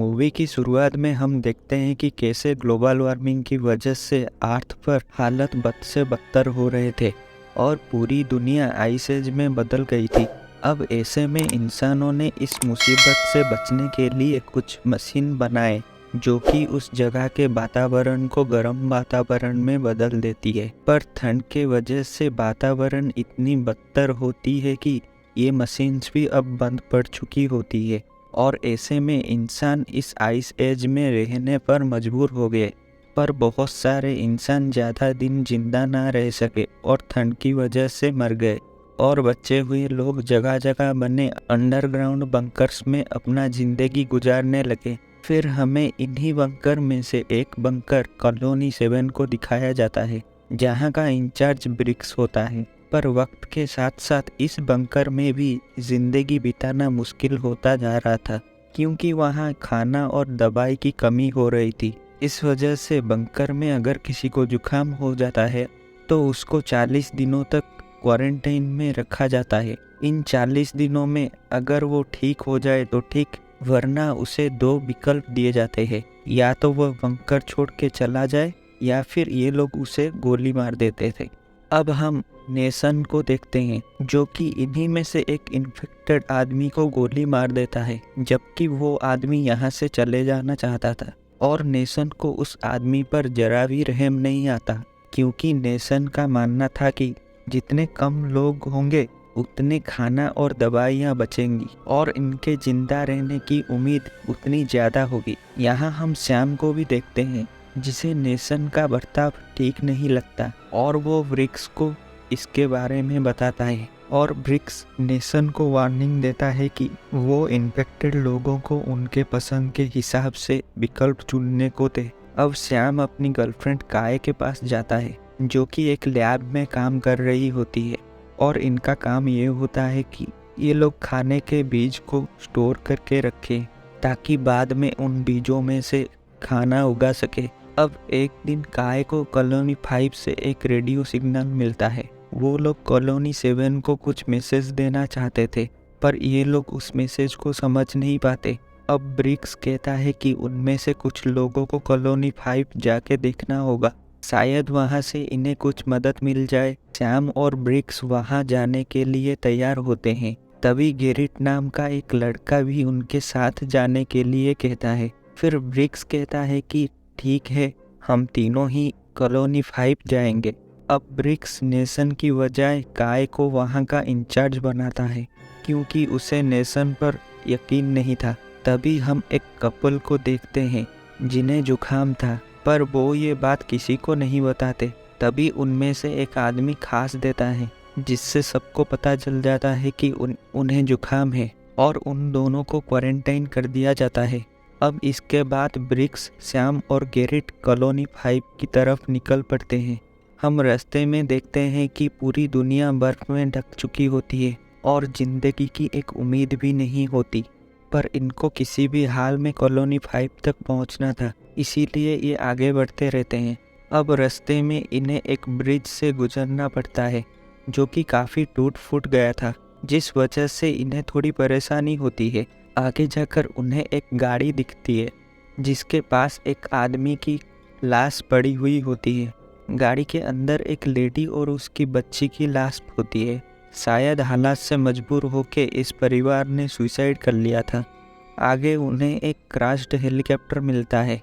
Movie की शुरुआत में हम देखते हैं कि कैसे ग्लोबल वार्मिंग की वजह से अर्थ पर हालत बद से बदतर हो रहे थे और पूरी दुनिया आइस एज में बदल गई थी। अब ऐसे में इंसानों ने इस मुसीबत से बचने के लिए कुछ मशीन बनाए जो कि उस जगह के वातावरण को गर्म वातावरण में बदल देती है। पर ठंड के वजह से वातावरण इतनी बदतर होती है कि ये मशीन्स भी अब बंद पड़ चुकी होती है और ऐसे में इंसान इस आइस एज में रहने पर मजबूर हो गए। पर बहुत सारे इंसान ज़्यादा दिन जिंदा ना रह सके और ठंड की वजह से मर गए और बचे हुए लोग जगह जगह बने अंडरग्राउंड बंकर्स में अपना ज़िंदगी गुजारने लगे। फिर हमें इन्हीं बंकर में से एक बंकर कॉलोनी 7 को दिखाया जाता है जहाँ का इंचार्ज ब्रिक्स होता है। पर वक्त के साथ साथ इस बंकर में भी जिंदगी बिताना मुश्किल होता जा रहा था क्योंकि वहाँ खाना और दवाई की कमी हो रही थी। इस वजह से बंकर में अगर किसी को जुकाम हो जाता है तो उसको 40 दिनों तक क्वारंटाइन में रखा जाता है। इन 40 दिनों में अगर वो ठीक हो जाए तो ठीक, वरना उसे 2 विकल्प दिए जाते हैं, या तो वह बंकर छोड़ के चला जाए या फिर ये लोग उसे गोली मार देते थे। अब हम नेसन को देखते हैं जो कि इन्हीं में से एक इन्फेक्टेड आदमी को गोली मार देता है जबकि वो आदमी यहाँ से चले जाना चाहता था और नेसन को उस आदमी पर जरा भी रहम नहीं आता क्योंकि नेसन का मानना था कि जितने कम लोग होंगे उतने खाना और दवाइयाँ बचेंगी और इनके जिंदा रहने की उम्मीद उतनी ज़्यादा होगी। यहाँ हम श्याम को भी देखते हैं जिसे नेसन का बर्ताव ठीक नहीं लगता और वो ब्रिक्स को इसके बारे में बताता है और ब्रिक्स नेसन को वार्निंग देता है कि वो इन्फेक्टेड लोगों को उनके पसंद के हिसाब से विकल्प चुनने को दे। अब श्याम अपनी गर्लफ्रेंड काय के पास जाता है जो कि एक लैब में काम कर रही होती है और इनका काम ये होता है कि ये लोग खाने के बीज को स्टोर करके रखें ताकि बाद में उन बीजों में से खाना उगा सके। अब एक दिन काय को कॉलोनी 5 से एक रेडियो सिग्नल मिलता है। वो लोग कॉलोनी 7 को कुछ मैसेज देना चाहते थे पर ये लोग उस मैसेज को समझ नहीं पाते। अब ब्रिक्स कहता है कि उनमें से कुछ लोगों को कॉलोनी 5 जाके देखना होगा, शायद वहाँ से इन्हें कुछ मदद मिल जाए। श्याम और ब्रिक्स वहाँ जाने के लिए तैयार होते हैं। तभी गेरिट नाम का एक लड़का भी उनके साथ जाने के लिए कहता है। फिर ब्रिक्स कहता है कि ठीक है, हम तीनों ही कॉलोनी 5 जाएंगे। अब ब्रिक्स नेसन की बजाय काय को वहाँ का इंचार्ज बनाता है क्योंकि उसे नेसन पर यकीन नहीं था। तभी हम एक कपल को देखते हैं जिन्हें जुकाम था पर वो ये बात किसी को नहीं बताते। तभी उनमें से एक आदमी खांस देता है जिससे सबको पता चल जाता है कि उन्हें जुकाम है और उन दोनों को क्वारंटाइन कर दिया जाता है। अब इसके बाद ब्रिक्स, श्याम और गेरिट कॉलोनी 5 की तरफ निकल पड़ते हैं। हम रास्ते में देखते हैं कि पूरी दुनिया बर्फ में ढक चुकी होती है और जिंदगी की एक उम्मीद भी नहीं होती, पर इनको किसी भी हाल में कॉलोनी 5 तक पहुंचना था, इसीलिए ये आगे बढ़ते रहते हैं। अब रास्ते में इन्हें एक ब्रिज से गुजरना पड़ता है जो कि काफ़ी टूट फूट गया था, जिस वजह से इन्हें थोड़ी परेशानी होती है। आगे जाकर उन्हें एक गाड़ी दिखती है जिसके पास एक आदमी की लाश पड़ी हुई होती है। गाड़ी के अंदर एक लेडी और उसकी बच्ची की लाश होती है। शायद हालात से मजबूर होकर इस परिवार ने सुसाइड कर लिया था। आगे उन्हें एक क्रैश्ड हेलीकॉप्टर मिलता है।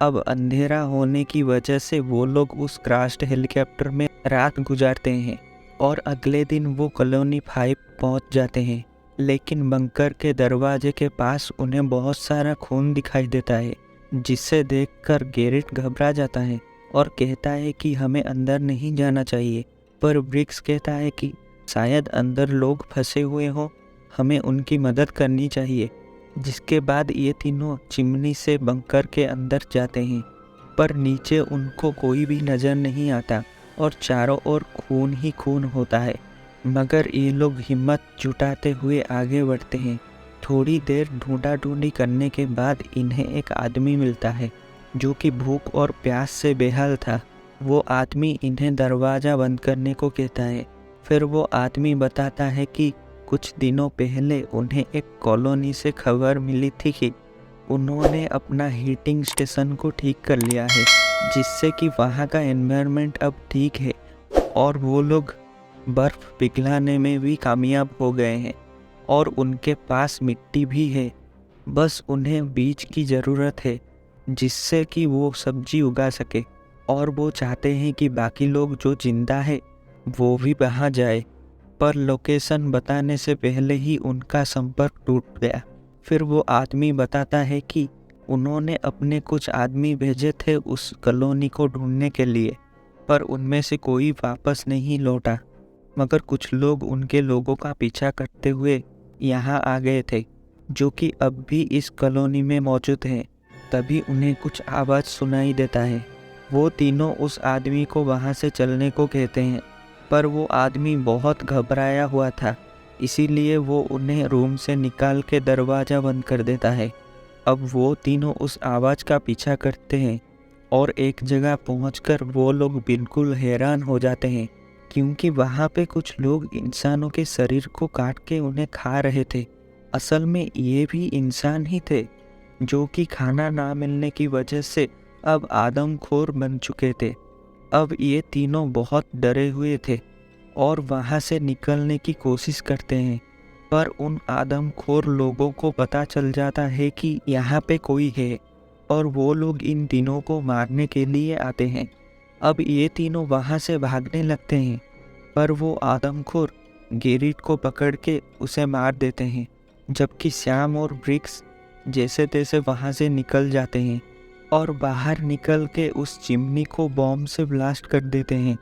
अब अंधेरा होने की वजह से वो लोग उस क्रैश्ड हेलीकॉप्टर में रात गुजारते हैं और अगले दिन वो कॉलोनी 5 पहुंच जाते हैं। लेकिन बंकर के दरवाजे के पास उन्हें बहुत सारा खून दिखाई देता है जिसे देखकर गेरिट घबरा जाता है और कहता है कि हमें अंदर नहीं जाना चाहिए। पर ब्रिक्स कहता है कि शायद अंदर लोग फंसे हुए हों, हमें उनकी मदद करनी चाहिए। जिसके बाद ये तीनों चिमनी से बंकर के अंदर जाते हैं पर नीचे उनको कोई भी नज़र नहीं आता और चारों ओर खून ही खून होता है। मगर ये लोग हिम्मत जुटाते हुए आगे बढ़ते हैं। थोड़ी देर ढूंढा ढूंढी करने के बाद इन्हें एक आदमी मिलता है जो कि भूख और प्यास से बेहाल था। वो आदमी इन्हें दरवाज़ा बंद करने को कहता है। फिर वो आदमी बताता है कि कुछ दिनों पहले उन्हें एक कॉलोनी से खबर मिली थी कि उन्होंने अपना हीटिंग स्टेशन को ठीक कर लिया है, जिससे कि वहाँ का एनवायरनमेंट अब ठीक है और वो लोग बर्फ़ पिघलाने में भी कामयाब हो गए हैं और उनके पास मिट्टी भी है। बस उन्हें बीज की ज़रूरत है जिससे कि वो सब्जी उगा सके, और वो चाहते हैं कि बाकी लोग जो जिंदा है वो भी वहाँ जाए। पर लोकेशन बताने से पहले ही उनका संपर्क टूट गया। फिर वो आदमी बताता है कि उन्होंने अपने कुछ आदमी भेजे थे उस कॉलोनी को ढूंढने के लिए, पर उनमें से कोई वापस नहीं लौटा, मगर कुछ लोग उनके लोगों का पीछा करते हुए यहाँ आ गए थे, जो कि अब भी इस कॉलोनी में मौजूद हैं। तभी उन्हें कुछ आवाज़ सुनाई देता है। वो तीनों उस आदमी को वहाँ से चलने को कहते हैं, पर वो आदमी बहुत घबराया हुआ था, इसीलिए वो उन्हें रूम से निकाल के दरवाज़ा बंद कर देता है। अब वो तीनों उस आवाज़ का पीछा करते हैं और एक जगह पहुंचकर वो लोग बिल्कुल हैरान हो जाते हैं, क्योंकि वहाँ पे कुछ लोग इंसानों के शरीर को काट के उन्हें खा रहे थे। असल में ये भी इंसान ही थे, जो कि खाना ना मिलने की वजह से अब आदमखोर बन चुके थे। अब ये तीनों बहुत डरे हुए थे और वहाँ से निकलने की कोशिश करते हैं, पर उन आदमखोर लोगों को पता चल जाता है कि यहाँ पे कोई है और वो लोग इन तीनों को मारने के लिए आते हैं। अब ये तीनों वहाँ से भागने लगते हैं, पर वो आदमखोर गेरिट को पकड़ के उसे मार देते हैं, जबकि श्याम और ब्रिक्स जैसे तैसे वहाँ से निकल जाते हैं और बाहर निकल के उस चिमनी को बॉम्ब से ब्लास्ट कर देते हैं,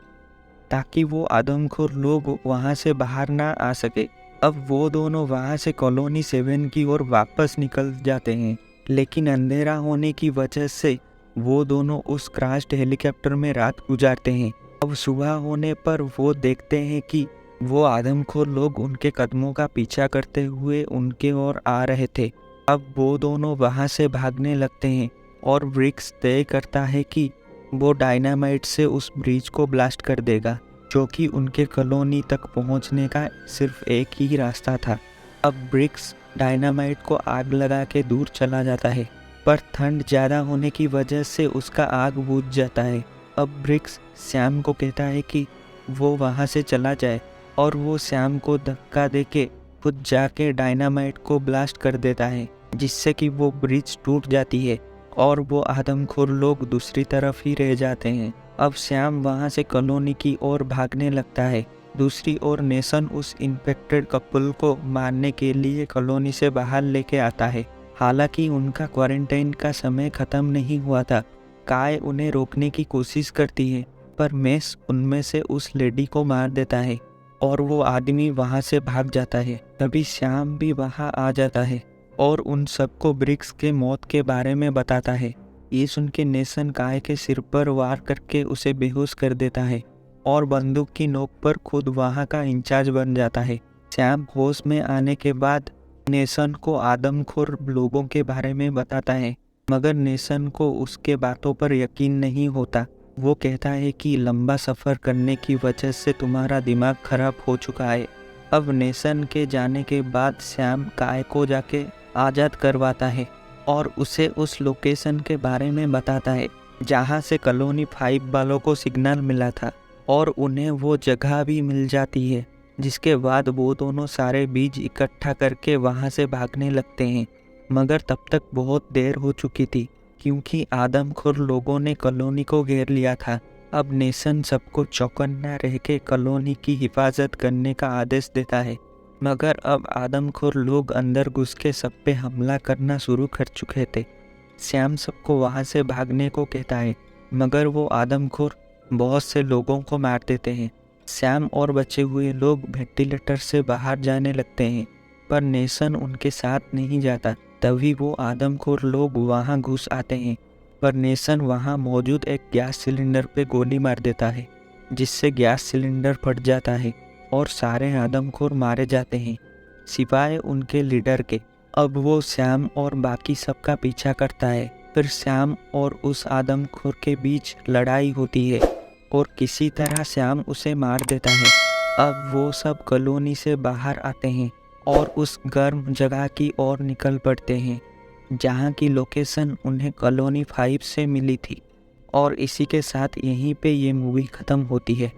ताकि वो आदमखोर लोग वहाँ से बाहर ना आ सके। अब वो दोनों वहाँ से कॉलोनी 7 की ओर वापस निकल जाते हैं, लेकिन अंधेरा होने की वजह से वो दोनों उस क्रैश्ड हेलीकॉप्टर में रात गुजारते हैं। अब सुबह होने पर वो देखते हैं कि वो आदमखोर लोग उनके कदमों का पीछा करते हुए उनके ओर आ रहे थे। अब वो दोनों वहाँ से भागने लगते हैं और ब्रिक्स तय करता है कि वो डायनामाइट से उस ब्रिज को ब्लास्ट कर देगा, जो कि उनके कॉलोनी तक पहुंचने का सिर्फ एक ही रास्ता था। अब ब्रिक्स डायनामाइट को आग लगा के दूर चला जाता है, पर ठंड ज़्यादा होने की वजह से उसका आग बुझ जाता है। अब ब्रिक्स श्याम को कहता है कि वो वहाँ से चला जाए, और वो श्याम को धक्का देके खुद जाके डायनामाइट को ब्लास्ट कर देता है, जिससे कि वो ब्रिज टूट जाती है और वो आदमखोर लोग दूसरी तरफ ही रह जाते हैं। अब श्याम वहाँ से कॉलोनी की ओर भागने लगता है। दूसरी ओर नेसन उस इन्फेक्टेड कपल को मारने के लिए कॉलोनी से बाहर लेके आता है। हालांकि उनका क्वारंटाइन का समय ख़त्म नहीं हुआ था। काय उन्हें रोकने की कोशिश करती है, पर मेस उनमें से उस लेडी को मार देता है और वो आदमी वहाँ से भाग जाता है। तभी श्याम भी वहाँ आ जाता है और उन सबको ब्रिक्स के मौत के बारे में बताता है। ये सुन के नेसन काय के सिर पर वार करके उसे बेहोश कर देता है और बंदूक की नोक पर खुद वहाँ का इंचार्ज बन जाता है। श्याम होश में आने के बाद नेसन को आदमखोर लोगों के बारे में बताता है, मगर नेसन को उसके बातों पर यकीन नहीं होता। वो कहता है कि लंबा सफ़र करने की वजह से तुम्हारा दिमाग खराब हो चुका है। अब नेसन के जाने के बाद श्याम काय को जाके आज़ाद करवाता है और उसे उस लोकेशन के बारे में बताता है जहाँ से कॉलोनी 5 वालों को सिग्नल मिला था, और उन्हें वो जगह भी मिल जाती है। जिसके बाद वो दोनों सारे बीज इकट्ठा करके वहाँ से भागने लगते हैं, मगर तब तक बहुत देर हो चुकी थी, क्योंकि आदमखोर लोगों ने कॉलोनी को घेर लिया था। अब नेसन सबको चौकन्ना रह के कॉलोनी की हिफाजत करने का आदेश देता है, मगर अब आदमखोर लोग अंदर घुस के सब पे हमला करना शुरू कर चुके थे। श्याम सबको वहाँ से भागने को कहता है, मगर वो आदमखोर बहुत से लोगों को मार देते हैं। श्याम और बचे हुए लोग वेंटिलेटर से बाहर जाने लगते हैं, पर नेसन उनके साथ नहीं जाता। तभी वो आदमखोर लोग वहाँ घुस आते हैं, पर नेसन वहाँ मौजूद एक गैस सिलेंडर पे गोली मार देता है, जिससे गैस सिलेंडर फट जाता है और सारे आदमखोर मारे जाते हैं, सिवाय उनके लीडर के। अब वो श्याम और बाकी सबका पीछा करता है। फिर श्याम और उस आदमखोर के बीच लड़ाई होती है और किसी तरह श्याम उसे मार देता है। अब वो सब कॉलोनी से बाहर आते हैं और उस गर्म जगह की ओर निकल पड़ते हैं। जहाँ की लोकेशन उन्हें कॉलोनी 5 से मिली थी। और इसी के साथ यहीं पे ये मूवी ख़त्म होती है।